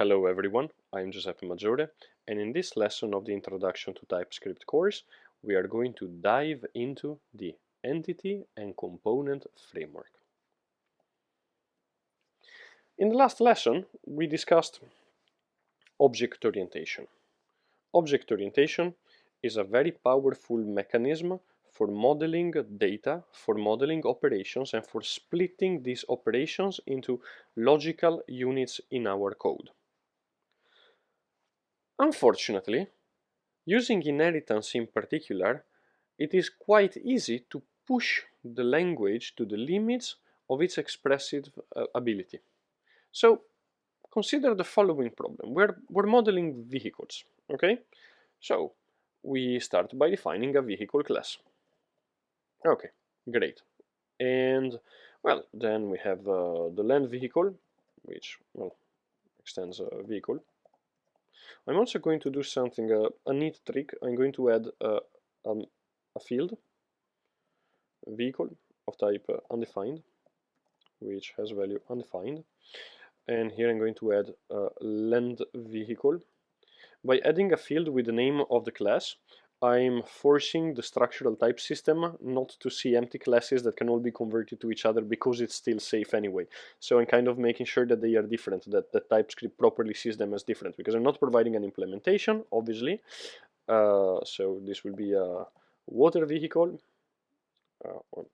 Hello everyone, I'm Giuseppe Maggiore, and in this lesson of the Introduction to TypeScript course, we are going to dive into the Entity and Component Framework. In the last lesson, we discussed object orientation. Object orientation is a very powerful mechanism for modeling data, for modeling operations, and for splitting these operations into logical units in our code. Unfortunately, using inheritance in particular, it is quite easy to push the language to the limits of its expressive ability. So consider the following problem. We're modeling vehicles, okay? So we start by defining a vehicle class. Okay, great. And well, then we have the land vehicle, which well extends a vehicle. I'm also going to do something, a neat trick. I'm going to add a field, vehicle of type undefined, which has value undefined. And here I'm going to add land vehicle. By adding a field with the name of the class, I'm forcing the structural type system not to see empty classes that can all be converted to each other because it's still safe anyway. So I'm kind of making sure that they are different, that TypeScript properly sees them as different, because I'm not providing an implementation, obviously. So this will be a water vehicle,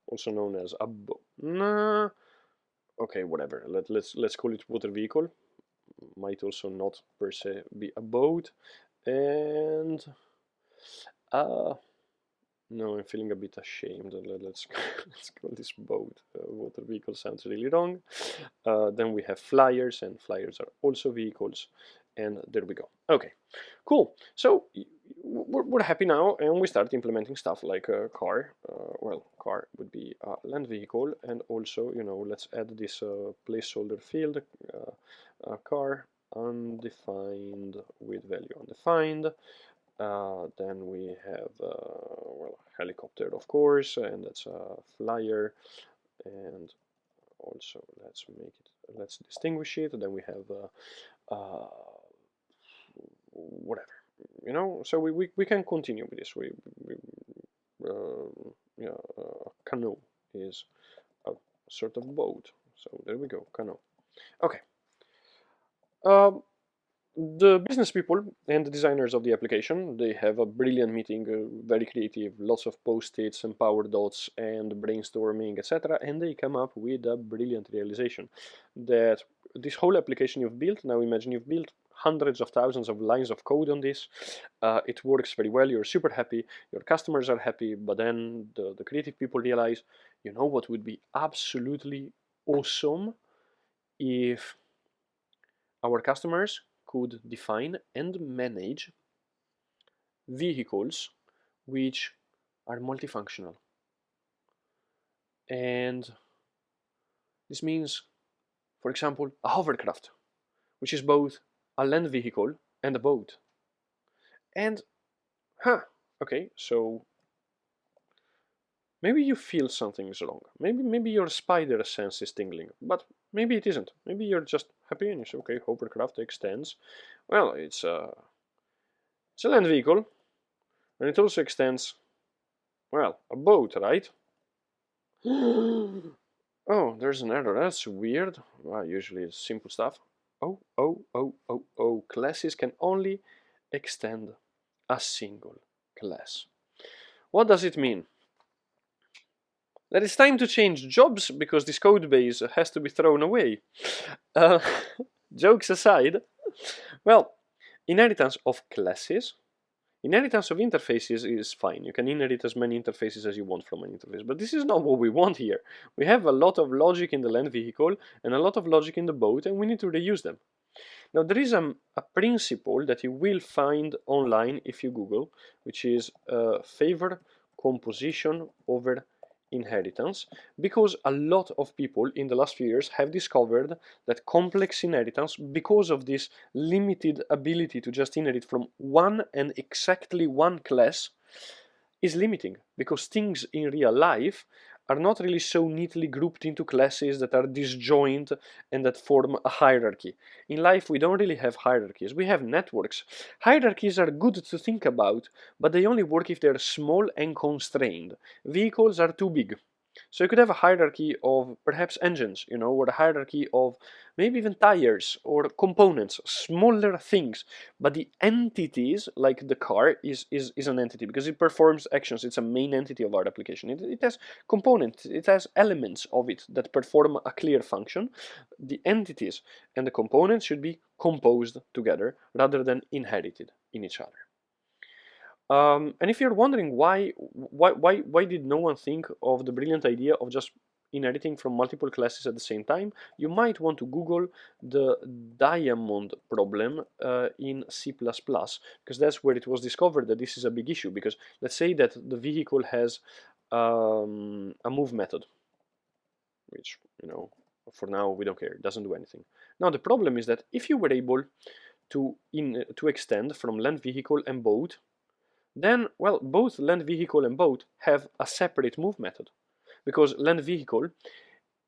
also known as a boat. Okay, whatever. Let's call it water vehicle. Might also not per se be a boat. And no, I'm feeling a bit ashamed. Let's call this boat. Water vehicle sounds really wrong. Then we have flyers, and flyers are also vehicles. And there we go. Okay, cool. So we're happy now, and we start implementing stuff like a car. Well, car would be a land vehicle, and also, you know, let's add this placeholder field, car undefined with value undefined. Then we have well, helicopter, of course, and that's a flyer. And also let's distinguish it. Then we have whatever, you know. So we can continue with this. Yeah, canoe is a sort of boat. So there we go, canoe. Okay. The business people and the designers of the application, they have a brilliant meeting, very creative, lots of post-its and power dots and brainstorming, etc. And they come up with a brilliant realization that this whole application you've built, now imagine you've built hundreds of thousands of lines of code on this, it works very well, you're super happy, your customers are happy, but then the creative people realize, you know what would be absolutely awesome if our customers could define and manage vehicles which are multifunctional. And this means, for example, a hovercraft, which is both a land vehicle and a boat. And, okay, so maybe you feel something's wrong. Maybe your spider sense is tingling, but maybe it isn't. Maybe you're just happy and you say, okay, hovercraft extends. Well, it's a land vehicle, and it also extends, well, a boat, right? Oh, there's an error. That's weird. Well, usually it's simple stuff. Oh. Classes can only extend a single class. What does it mean? That it's time to change jobs because this code base has to be thrown away. Jokes aside, well, inheritance of classes, inheritance of interfaces is fine. You can inherit as many interfaces as you want from an interface, but this is not what we want here. We have a lot of logic in the land vehicle and a lot of logic in the boat, and we need to reuse them. Now, there is a principle that you will find online if you Google, which is favor composition over inheritance, because a lot of people in the last few years have discovered that complex inheritance, because of this limited ability to just inherit from one and exactly one class, is limiting, because things in real life are not really so neatly grouped into classes that are disjoint and that form a hierarchy. In life, we don't really have hierarchies. We have networks. Hierarchies are good to think about, but they only work if they're small and constrained. Vehicles are too big. So you could have a hierarchy of perhaps engines, or a hierarchy of maybe even tires or components, smaller things. But the entities, like the car, is an entity because it performs actions. It's a main entity of our application. It has components, it has elements of it that perform a clear function. The entities and the components should be composed together rather than inherited in each other. And if you're wondering why did no one think of the brilliant idea of just inheriting from multiple classes at the same time, you might want to Google the diamond problem in C++, because that's where it was discovered that this is a big issue. Because let's say that the vehicle has a move method, which, for now we don't care, it doesn't do anything. Now the problem is that if you were able to extend from land vehicle and boat, then, well, both land vehicle and boat have a separate move method, because land vehicle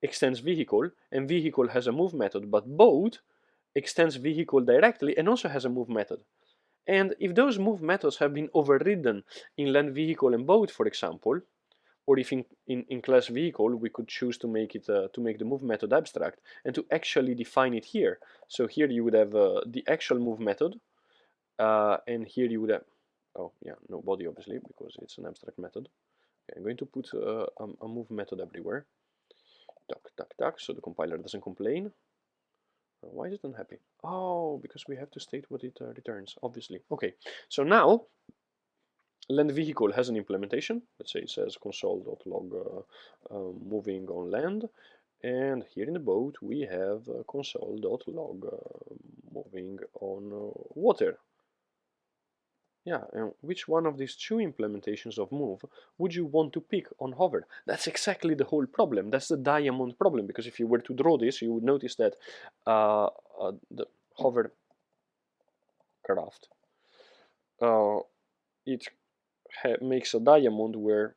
extends vehicle and vehicle has a move method, but boat extends vehicle directly and also has a move method. And if those move methods have been overridden in land vehicle and boat, for example, or if in class vehicle we could choose to make it to make the move method abstract and to actually define it here. So here you would have the actual move method, and here you would have, oh yeah, no body obviously because it's an abstract method. Okay, I'm going to put a move method everywhere. Duck, duck, duck, so the compiler doesn't complain. Why is it unhappy? Oh, because we have to state what it returns, obviously. Okay, so now land vehicle has an implementation. Let's say it says console.log moving on land, and here in the boat we have console.log moving on water. Yeah, and which one of these two implementations of move would you want to pick on hover? That's exactly the whole problem. That's the diamond problem, because if you were to draw this, you would notice that the hover craft, it makes a diamond where,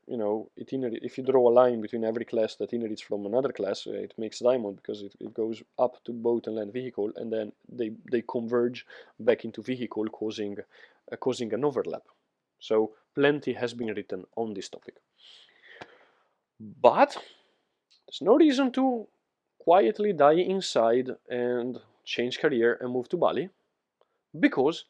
if you draw a line between every class that inherits from another class, it makes a diamond because it goes up to boat and land vehicle, and then they converge back into vehicle, causing an overlap. So plenty has been written on this topic. But there's no reason to quietly die inside and change career and move to Bali, because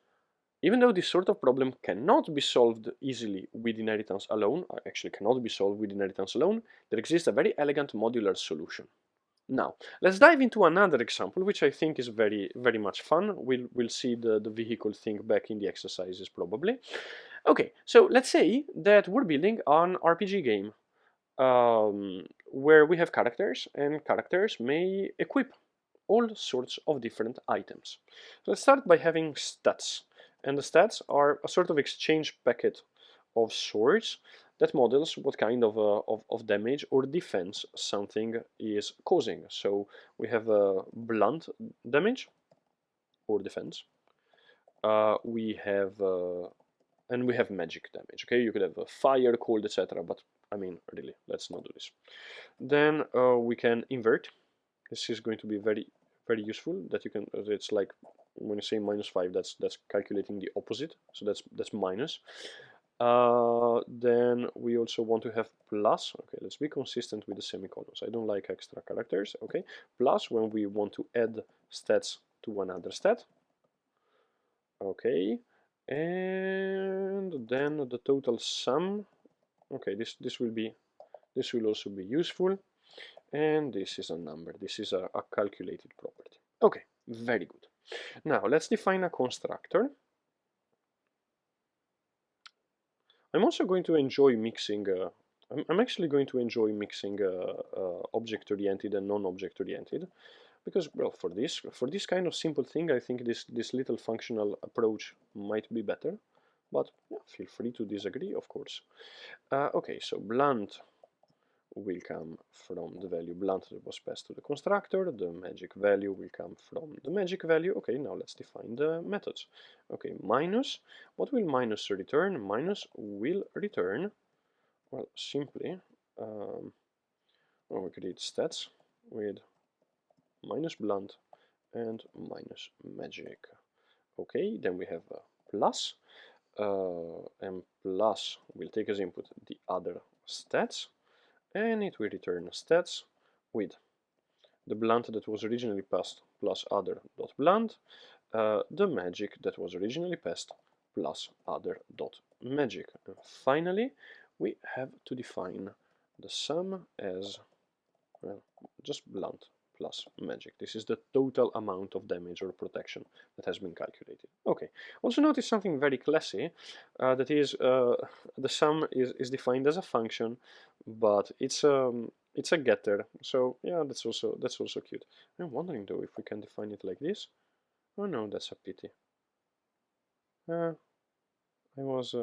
even though this sort of problem cannot be solved easily with inheritance alone, or actually cannot be solved with inheritance alone, there exists a very elegant modular solution. Now, let's dive into another example, which I think is very, very much fun. We'll see the vehicle thing back in the exercises probably. Okay, so let's say that we're building an RPG game where we have characters, and characters may equip all sorts of different items. So let's start by having stats. And the stats are a sort of exchange packet of sorts that models what kind of damage or defense something is causing. So we have blunt damage or defense. We have magic damage. Okay, you could have fire, cold, etc. But I mean, really, let's not do this. Then we can invert. This is going to be very, very useful. That you can. It's like when you say -5, that's calculating the opposite. So that's minus. Then we also want to have plus. Okay, let's be consistent with the semicolons. I don't like extra characters. Okay, plus when we want to add stats to another stat. Okay, and then the total sum. Okay, this will also be useful. And this is a number. This is a calculated property. Okay, very good. Now let's define a constructor. I'm also going to enjoy mixing. I'm actually going to enjoy mixing object-oriented and non-object-oriented, because, well, for this kind of simple thing, I think this little functional approach might be better. But yeah, feel free to disagree, of course. Okay, so blunt will come from the value blunt that was passed to the constructor. The magic value will come from the magic value. Okay, now let's define the methods. Okay, minus. What will minus return? Minus will return, well, simply we create stats with minus blunt and minus magic. Okay, then we have a plus, and plus will take as input the other stats, and it will return stats with the blunt that was originally passed plus other dot blunt, the magic that was originally passed plus other dot magic. And finally, we have to define the sum as, well, just blunt plus magic. This is the total amount of damage or protection that has been calculated. Okay, also notice something very classy, that is, the sum is defined as a function, but it's a getter, so yeah, that's also cute. I'm wondering though if we can define it like this. Oh no, that's a pity. I was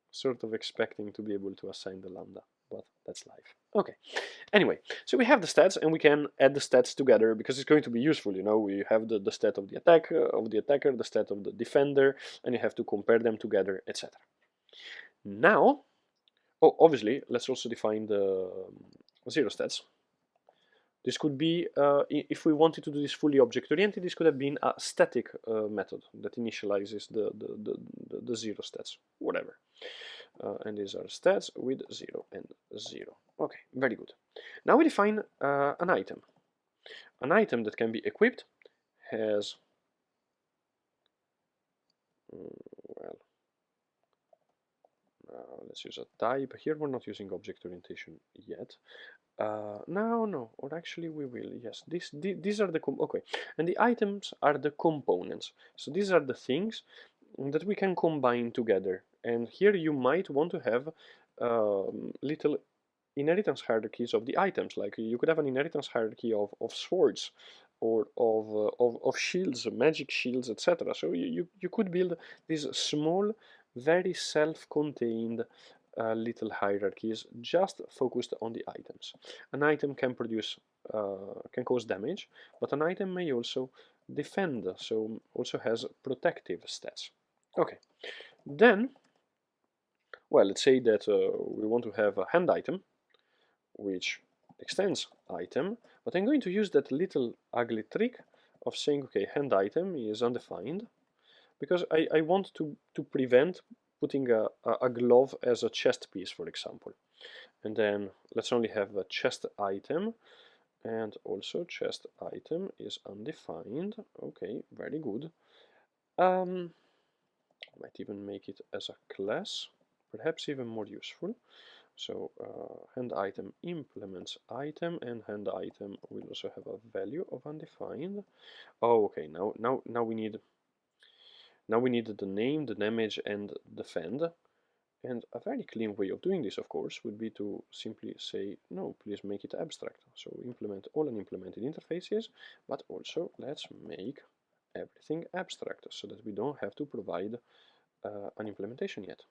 sort of expecting to be able to assign the lambda, but that's life. Okay, anyway, so we have the stats and we can add the stats together because it's going to be useful, you know. We have the stat of the attacker, the stat of the defender, and you have to compare them together, etc. Now, oh, obviously, let's also define the zero stats. This could be, if we wanted to do this fully object-oriented, this could have been a static method that initializes the zero stats, whatever. And these are stats with 0 and 0. Okay, very good. Now we define an item. An item that can be equipped has, well, let's use a type. Here we're not using object orientation yet. No, or actually we will. Yes, these are the okay, and the items are the components. So these are the things that we can combine together. And here you might want to have little inheritance hierarchies of the items. Like you could have an inheritance hierarchy of swords, or of shields, magic shields, etc. So you could build these small, very self-contained little hierarchies just focused on the items. An item can produce, can cause damage, but an item may also defend, so also has protective stats. Okay, then, well, let's say that we want to have a hand item, which extends item, but I'm going to use that little ugly trick of saying, okay, hand item is undefined, because I want to prevent putting a glove as a chest piece, for example. And then let's only have a chest item, and also chest item is undefined. Okay, very good. Might even make it as a class, perhaps even more useful. So hand item implements item, and hand item will also have a value of undefined. Oh, okay. Now we need the name, the damage, and defend. And a very clean way of doing this, of course, would be to simply say, no, please make it abstract. So implement all unimplemented interfaces, but also let's make everything abstract so that we don't have to provide an implementation yet.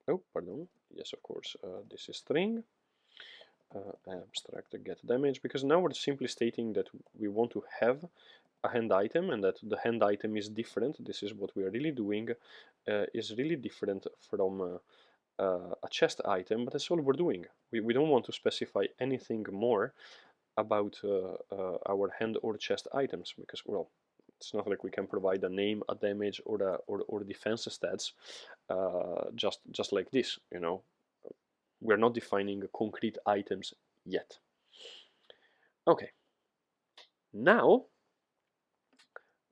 Oh, pardon. Yes, of course, this is string. Abstract get damage, because now we're simply stating that we want to have a hand item and that the hand item is different. This is what we are really doing, is really different from a chest item, but that's all we're doing. We don't want to specify anything more about our hand or chest items, because, well, it's not like we can provide a name, a damage, or defense stats just like this, you know. We're not defining concrete items yet. Okay, now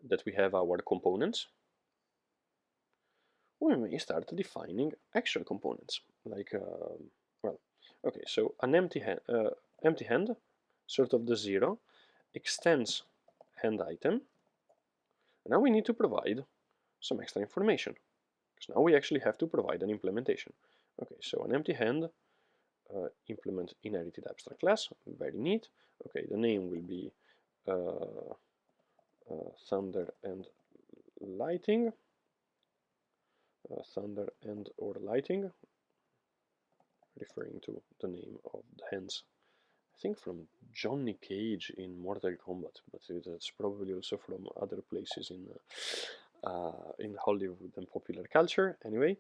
that we have our components, we may start defining actual components. Like, well, okay, so an empty hand, sort of the 0, extends hand item. Now we need to provide some extra information, because now we actually have to provide an implementation. Okay, so an empty hand, implement inherited abstract class, very neat. Okay, the name will be thunder and lighting, thunder and or lighting, referring to the name of the hands, I think from Johnny Cage in Mortal Kombat, but it's probably also from other places in Hollywood and popular culture. Anyway,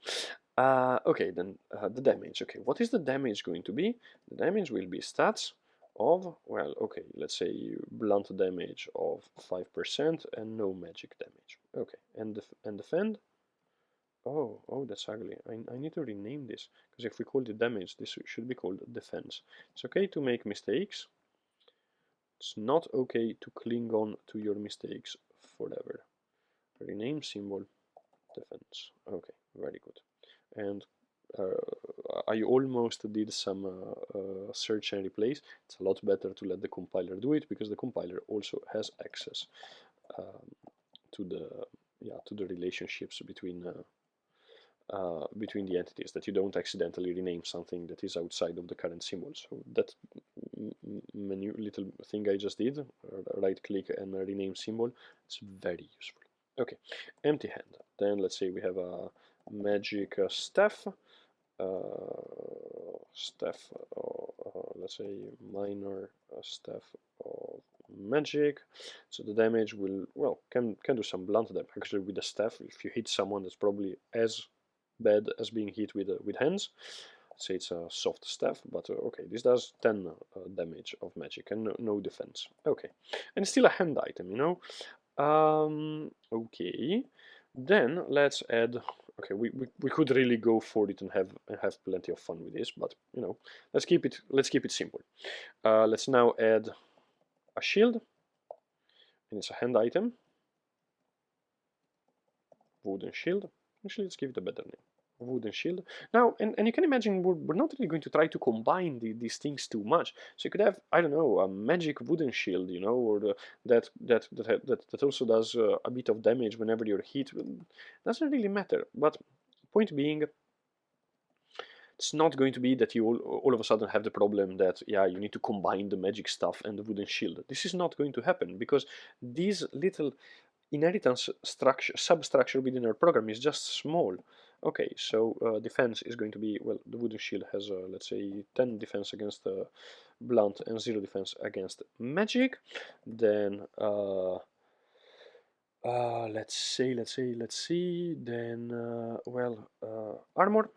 Okay, then the damage. Okay, what is the damage going to be? The damage will be stats of, well, okay, let's say blunt damage of 5% and no magic damage. Okay, and defend. Oh, that's ugly. I need to rename this, because if we call it damage, this should be called defense. It's okay to make mistakes. It's not okay to cling on to your mistakes forever. Rename symbol defense. Okay, very good. And I almost did some search and replace. It's a lot better to let the compiler do it, because the compiler also has access um, to the relationships between the entities, that you don't accidentally rename something that is outside of the current symbol. So that menu little thing I just did, right click and rename symbol, it's very useful. Okay, empty hand. Then let's say we have a magic staff. Let's say minor staff of magic. So the damage will, well, can do some blunt damage. Actually, with the staff, if you hit someone, that's probably as bad as being hit with hands. Say it's a soft staff, but okay, this does 10 damage of magic and no defense. Okay, and it's still a hand item, you know. Okay, then let's add. Okay, we could really go for it and have plenty of fun with this, but you know, let's keep it simple. Let's now add a shield, and it's a hand item. Wooden shield. Actually, let's give it a better name. Wooden shield. Now, and you can imagine we're not really going to try to combine these things too much. So you could have, I don't know, a magic wooden shield, you know, or that also does a bit of damage whenever you're hit. Doesn't really matter. But point being, it's not going to be that you all of a sudden have the problem that, yeah, you need to combine the magic stuff and the wooden shield. This is not going to happen, because these little inheritance structure, substructure within our program is just small. Okay, so defense is going to be, well, the wooden shield has, let's say, 10 defense against blunt and 0 defense against magic. Then, let's see, then, well, armor.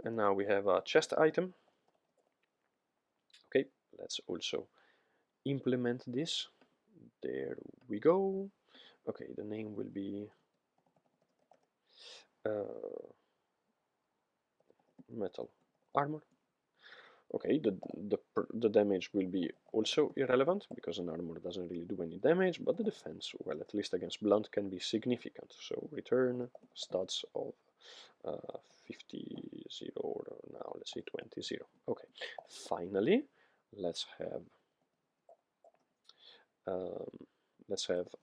And now we have a chest item. Okay, let's also implement this. There we go. Okay, the name will be metal armor. Okay, the damage will be also irrelevant, because an armor doesn't really do any damage, but the defense, well, at least against blunt, can be significant. So return stats of 50, 0, or now let's say 20, 0. Okay, finally, let's have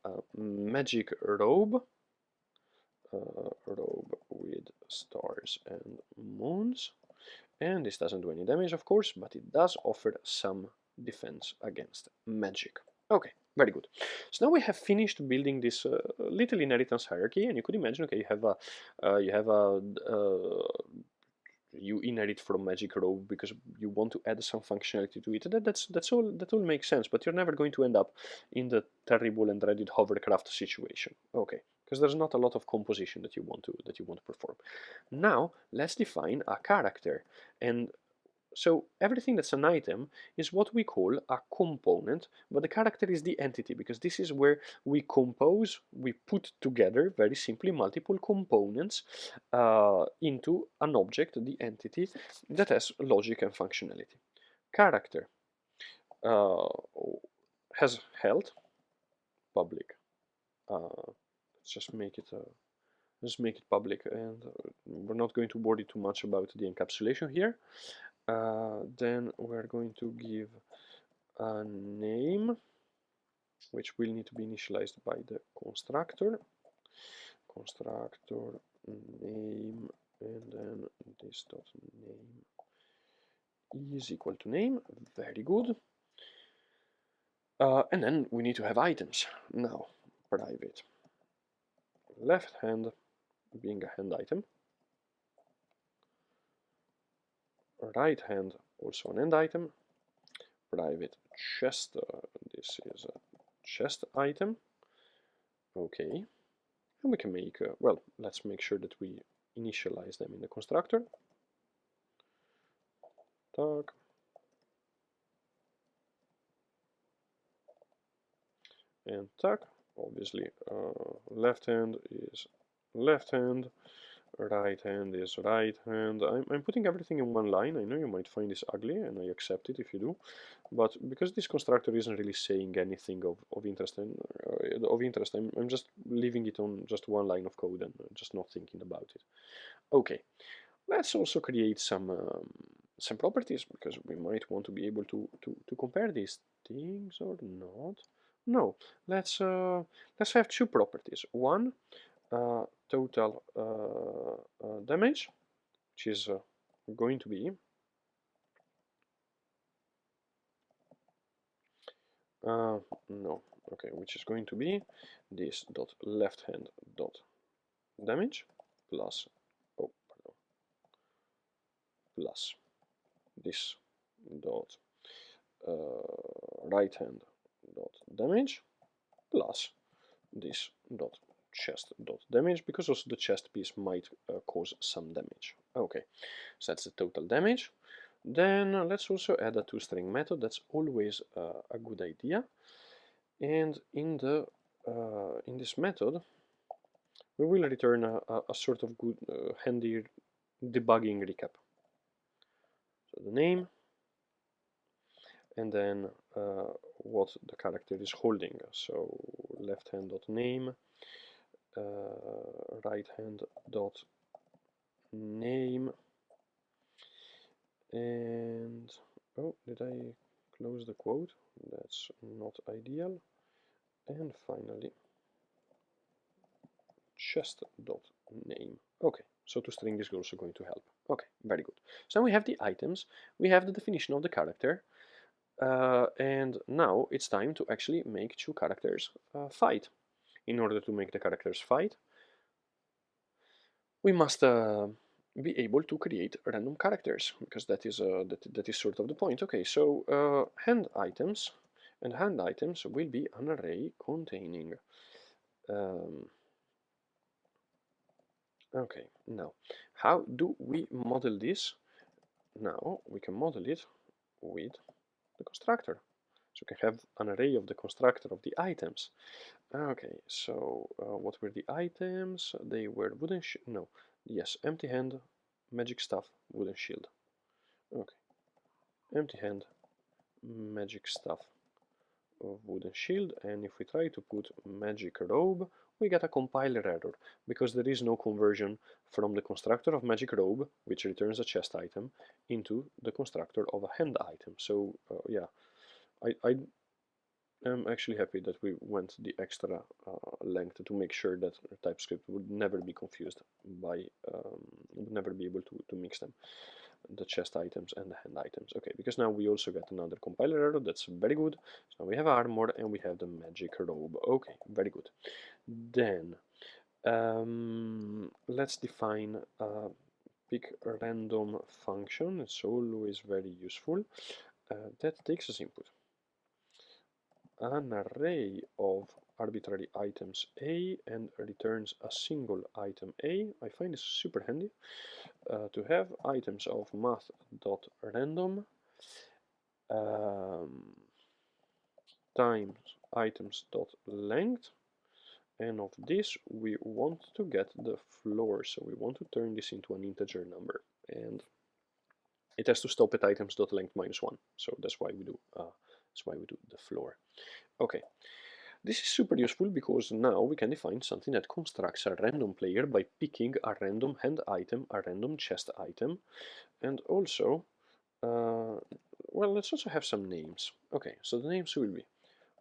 a magic robe. Robe with stars and moons, and this doesn't do any damage, of course, but it does offer some defense against magic. Okay, very good. So now we have finished building this little inheritance hierarchy, and you could imagine, okay, you inherit from magic robe because you want to add some functionality to it. That all makes sense, but you're never going to end up in the terrible and dreaded hovercraft situation. Okay, because there's not a lot of composition that you want to perform. Now let's define a character, and so everything that's an item is what we call a component, but the character is the entity, because this is where we put together, very simply, multiple components into an object, the entity, that has logic and functionality. Character has health, public. Let's just make it public, and we're not going to worry too much about the encapsulation here. Then we're going to give a name, which will need to be initialized by the constructor. Constructor name, and then this dot name is equal to name. Very good. And then we need to have items. Now, private left hand being a hand item, right hand also an hand item, private chest, this is a chest item. Okay, and we can make, well, let's make sure that we initialize them in the constructor. Tac. And tac. Obviously, left hand is left hand, right hand is right hand. I'm putting everything in one line. I know you might find this ugly, and I accept it if you do. But because this constructor isn't really saying anything of interest, I'm just leaving it on just one line of code and just not thinking about it. Okay, let's also create some properties, because we might want to be able to compare these things or not. No, let's have two properties. One, total damage, which is going to be no, okay, which is going to be this dot left hand dot damage plus, oh, pardon, plus this dot right hand dot damage plus this dot chest dot damage, because also the chest piece might cause some damage. Okay, so that's the total damage. Then let's also add a toString method. That's always a good idea. And in the in this method, we will return a sort of good handy debugging recap. So the name, and then what the character is holding. So left hand dot name, right hand dot name, and oh, did I close the quote? That's not ideal. And finally chest dot name. Okay, so toString is also going to help. Okay, very good. So we have the items, we have the definition of the character, and now it's time to actually make two characters fight. In order to make the characters fight, we must be able to create random characters, because that is that is sort of the point. Okay, so hand items, and hand items will be an array containing okay, now how do we model this? Now we can model it with the constructor. So we can have an array of the constructor of the items. Okay, so what were the items? They were wooden no, yes, empty hand, magic staff, wooden shield. Okay, empty hand, magic staff, wooden shield, and if we try to put magic robe, we get a compiler error, because there is no conversion from the constructor of magic robe, which returns a chest item, into the constructor of a hand item. So yeah, I am actually happy that we went the extra length to make sure that TypeScript would never be confused by, would never be able to mix them, the chest items and the hand items. Okay, because now we also get another compiler error. That's very good. So now we have armor and we have the magic robe. Okay, very good. Then let's define a pick random function. It's always very useful. That takes as input an array of arbitrary items A and returns a single item A. I find this super handy to have items of math.random times items.length, and of this we want to get the floor, so we want to turn this into an integer number, and it has to stop at items.length -1. So that's why we do the floor. Okay, this is super useful because now we can define something that constructs a random player by picking a random hand item, a random chest item, and also, well, let's also have some names. Okay, so the names will be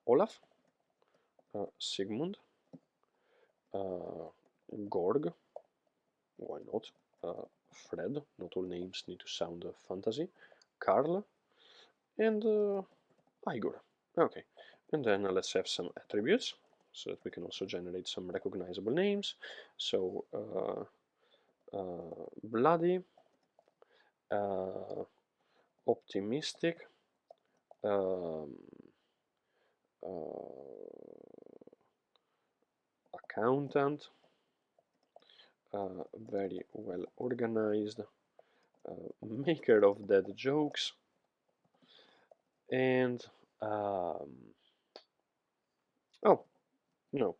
Olaf, Sigmund, Gorg, why not, Fred, not all names need to sound fantasy, Karl, and Igor. Okay, and then let's have some attributes so that we can also generate some recognizable names. So bloody, optimistic, accountant, very well organized maker of dead jokes, and oh no,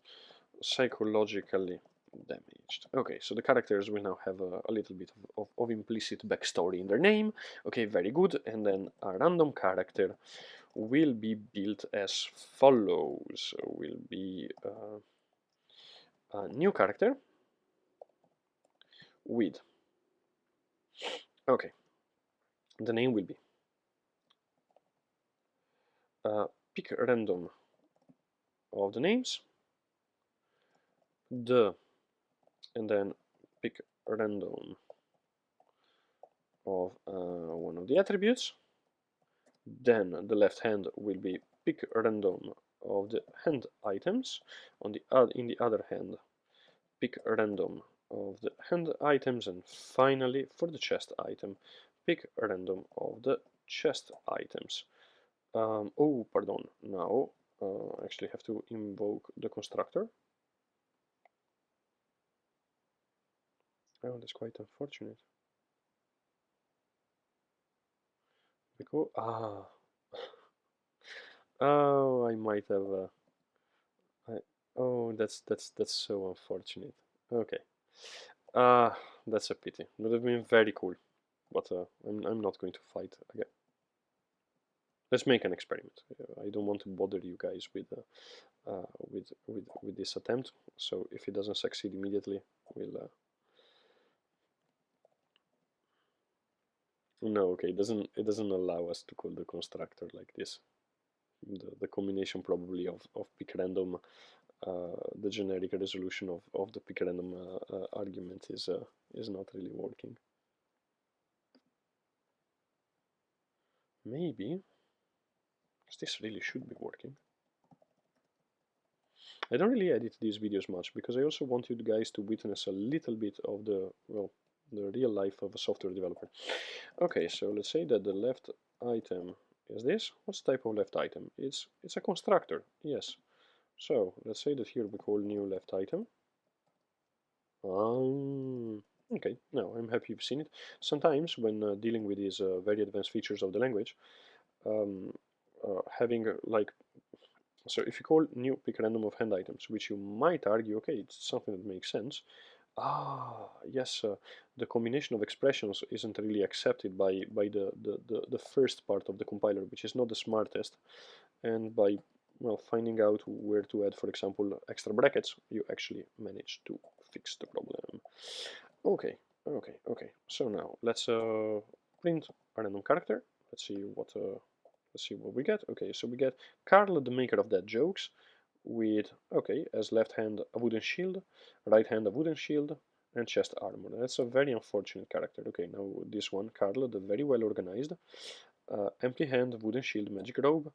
psychologically damaged. Okay, so the characters will now have a little bit of implicit backstory in their name. Okay, very good. And then a random character will be built as follows. Will be a new character with, okay, the name will be pick random of the names, and then pick random of one of the attributes. Then the left hand will be pick random of the hand items. In the other hand, pick random of the hand items, and finally for the chest item, pick random of the chest items. Oh, pardon. Now I actually have to invoke the constructor. Oh, that's quite unfortunate. Because oh, I might have. Oh, that's so unfortunate. Okay. That's a pity. It would have been very cool, but I'm not going to fight again. Let's make an experiment. I don't want to bother you guys with this attempt. So if it doesn't succeed immediately, we'll. No, okay. It doesn't allow us to call the constructor like this. The combination probably of pick random, the generic resolution of the pick random argument is not really working. Maybe this really should be working. I don't really edit these videos much because I also want you guys to witness a little bit of the real life of a software developer. Okay, so let's say that the left item is this. What's the type of left item? It's a constructor, yes. So let's say that here we call new left item. Okay, now I'm happy you've seen it. Sometimes when dealing with these very advanced features of the language, having like, so if you call new pick random of hand items, which you might argue, okay, it's something that makes sense. Yes, the combination of expressions isn't really accepted by the first part of the compiler, which is not the smartest, and by finding out where to add, for example, extra brackets, you actually manage to fix the problem. Okay, okay. So now let's print a random character. Let's see what we get. Okay, so we get Carl, the maker of dead jokes, with, okay, as left hand a wooden shield, right hand a wooden shield, and chest armor. That's a very unfortunate character. Okay, now this one, Carl, the very well organized, empty hand, wooden shield, magic robe.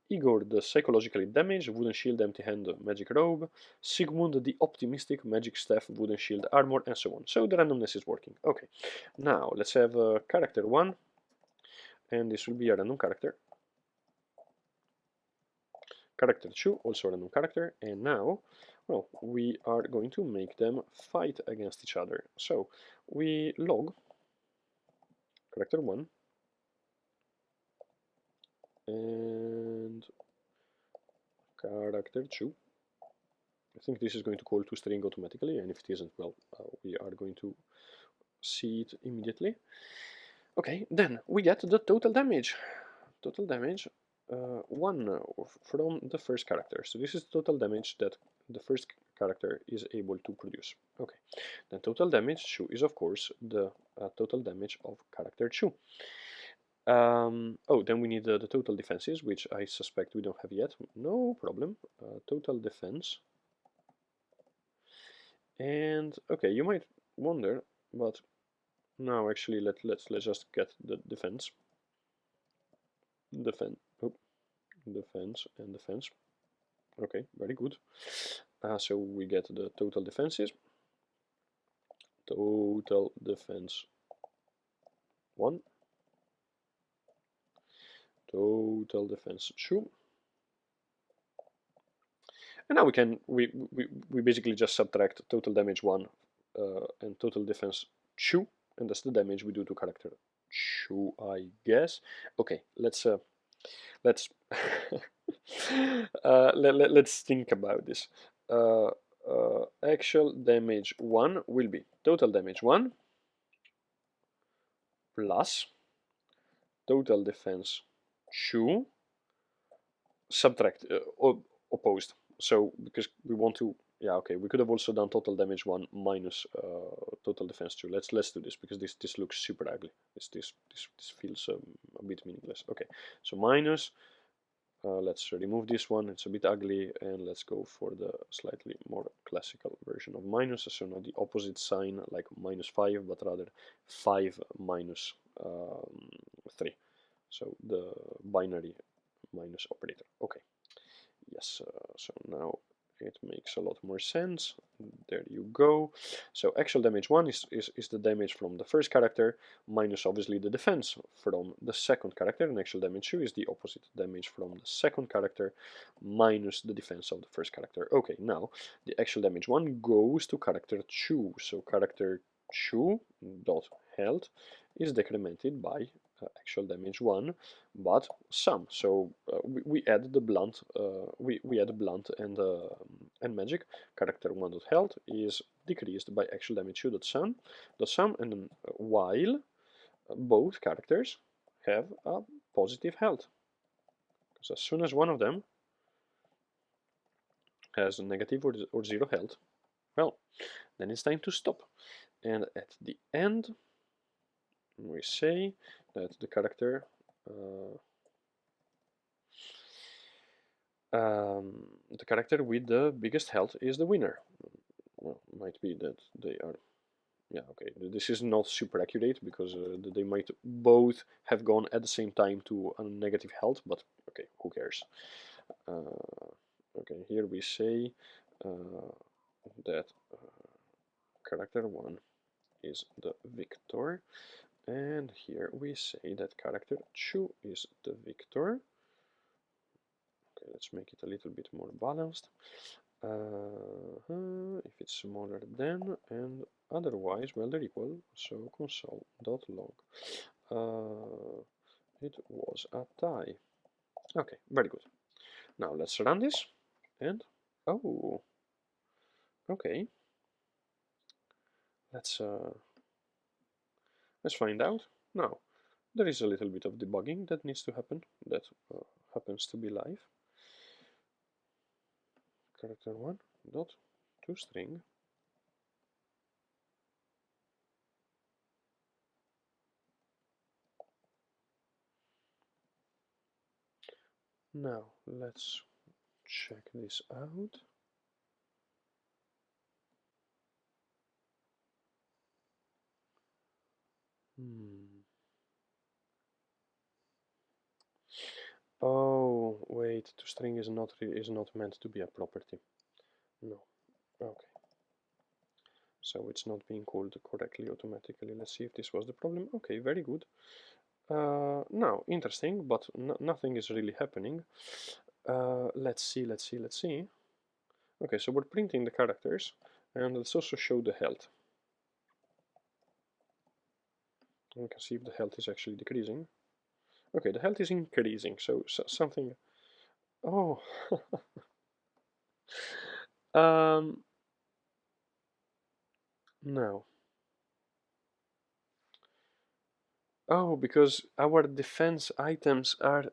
Igor, the psychologically damaged, wooden shield, empty hand, magic robe. Sigmund, the optimistic, magic staff, wooden shield, armor, and so on. So the randomness is working. Okay, now let's have character 1, and this will be a random character. Character 2, also a random character, and now, well, we are going to make them fight against each other. So we log character 1 and character 2. I think this is going to call toString automatically, and if it isn't, well, we are going to see it immediately. Okay, then we get the total damage. Total damage 1 from the first character. So this is total damage that the first character is able to produce. Okay, then total damage 2 is of course the total damage of character 2. Oh, then we need the total defenses, which I suspect we don't have yet. No problem. Total defense. And okay, you might wonder, but no, actually, let's just get the defense. Defense and defense. Okay, very good. So we get the total defenses. Total defense 1. Total defense 2. And now we basically just subtract total damage 1 and total defense 2, and that's the damage we do to character 2, I guess. Okay, let's let's think about this. Actual damage 1 will be total damage 1 plus total defense 2 subtract opposed. So because we want to, yeah, okay, we could have also done total damage 1 minus total defense 2. Let's do this because this looks super ugly. This feels a bit meaningless. Okay, so minus. Let's remove this one, it's a bit ugly, and let's go for the slightly more classical version of minus, so not the opposite sign like minus 5, but rather 5 minus 3. So the binary minus operator. Okay, yes, so now it makes a lot more sense. There you go. So actual damage 1 is the damage from the first character minus obviously the defense from the second character, and actual damage 2 is the opposite, damage from the second character minus the defense of the first character. Okay, now the actual damage 1 goes to character 2, so character 2 dot health is decremented by actual damage 1, but some. So we add the blunt, we add blunt and magic. Character 1 dot health is decreased by actual damage 2 dot sum, and then while both characters have a positive health. Because as soon as one of them has a negative or 0 health, well, then it's time to stop. And at the end, we say that the character with the biggest health is the winner. Well, might be that they are, yeah, okay, this is not super accurate because they might both have gone at the same time to a negative health, but okay, who cares. Okay, here we say that character 1 is the victor, and here we say that character 2 is the victor. Okay, let's make it a little bit more balanced. If it's smaller than, and otherwise, well, they're equal, so console.log. It was a tie. Okay, very good. Now let's run this, and oh, okay. Let's find out. Now, there is a little bit of debugging that needs to happen. That happens to be live. Character 1 dot toString. Now let's check this out. Oh, wait, toString is not meant to be a property. No. Okay. So it's not being called correctly automatically. Let's see if this was the problem. Okay, very good. Now, interesting, but nothing is really happening. Let's see. Okay, so we're printing the characters, and let's also show the health. We can see if the health is actually decreasing. Okay, the health is increasing, so something... Oh! No. Oh, because our defense items are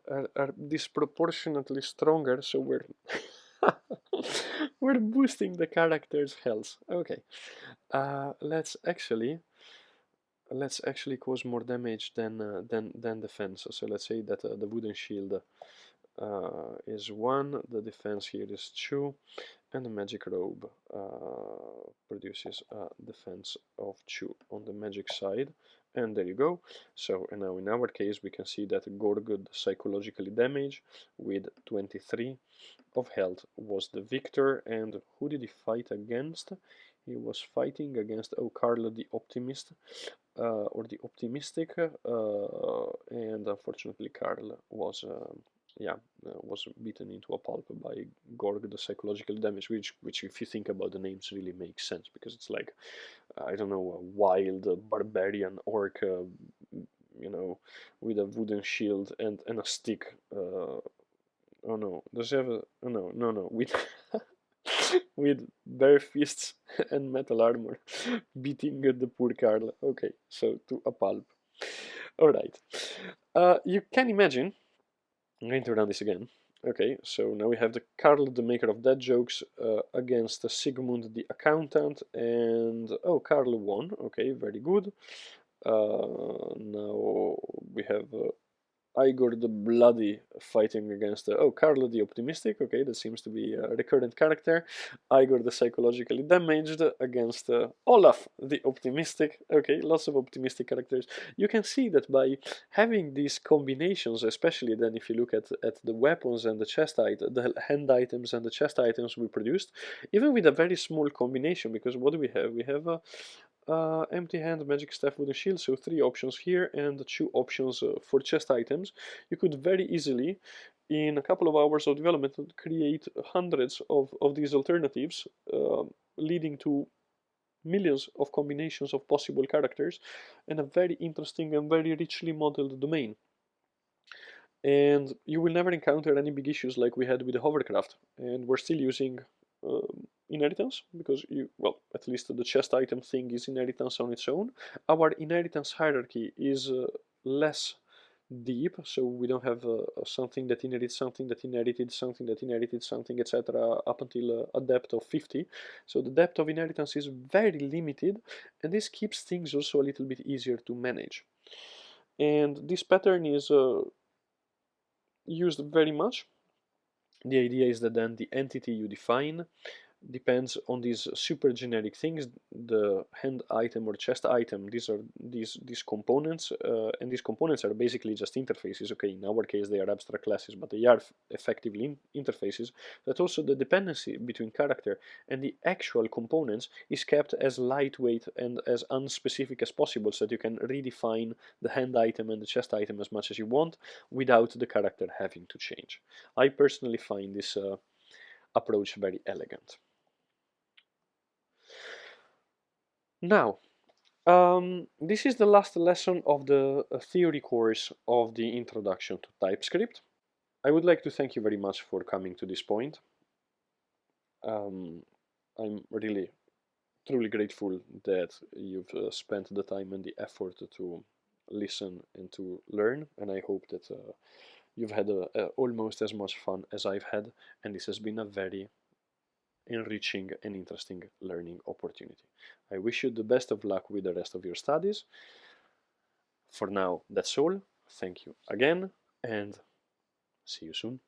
disproportionately stronger, so we're we're boosting the character's health. Okay, let's actually cause more damage than defense. So let's say that the wooden shield is 1, the defense here is 2, and the magic robe produces a defense of 2 on the magic side. And there you go. So, and now in our case we can see that Gorgud psychologically damaged with 23 of health was the victor. And who did he fight against? He was fighting against, oh, Carlo the Optimist, or the Optimistic, and unfortunately Carl was was beaten into a pulp by Gorg the Psychological Damage, which if you think about the names really makes sense, because it's like, I don't know, a wild barbarian orc, with a wooden shield and a stick. Oh no, does he have a? Oh no, with with bare fists and metal armor, beating the poor Carl. Okay, so to a pulp. All right. You can imagine. I'm going to run this again. Okay, so now we have the Carl, the maker of dead jokes, against Sigmund, the accountant, and oh, Carl won. Okay, very good. Now we have Igor the Bloody fighting against Carlo the Optimistic. Okay, that seems to be a recurrent character. Igor the Psychologically Damaged against Olaf the Optimistic. Okay, lots of optimistic characters. You can see that by having these combinations, especially then if you look at the weapons and the the hand items and the chest items we produced, even with a very small combination, because what do we have? We have a empty hand, magic staff with a shield, so 3 options here and 2 options for chest items. You could very easily, in a couple of hours of development, create hundreds of these alternatives, leading to millions of combinations of possible characters and a very interesting and very richly modeled domain. And you will never encounter any big issues like we had with the hovercraft, and we're still using inheritance, because at least the chest item thing is inheritance on its own. Our inheritance hierarchy is less deep, so we don't have something that inherits something that inherited something that inherited something, etc., up until a depth of 50. So the depth of inheritance is very limited, and this keeps things also a little bit easier to manage. And this pattern is used very much. The idea is that then the entity you define depends on these super generic things, the hand item or chest item. These are these components, and these components are basically just interfaces. Okay, in our case they are abstract classes, but they are effectively interfaces. That also the dependency between character and the actual components is kept as lightweight and as unspecific as possible, so that you can redefine the hand item and the chest item as much as you want without the character having to change. I personally find this approach very elegant. Now, this is the last lesson of the theory course of the Introduction to TypeScript. I would like to thank you very much for coming to this point. I'm really, truly grateful that you've spent the time and the effort to listen and to learn, and I hope that you've had almost as much fun as I've had, and this has been a very enriching and interesting learning opportunity. I wish you the best of luck with the rest of your studies. For now, that's all. Thank you again, and see you soon.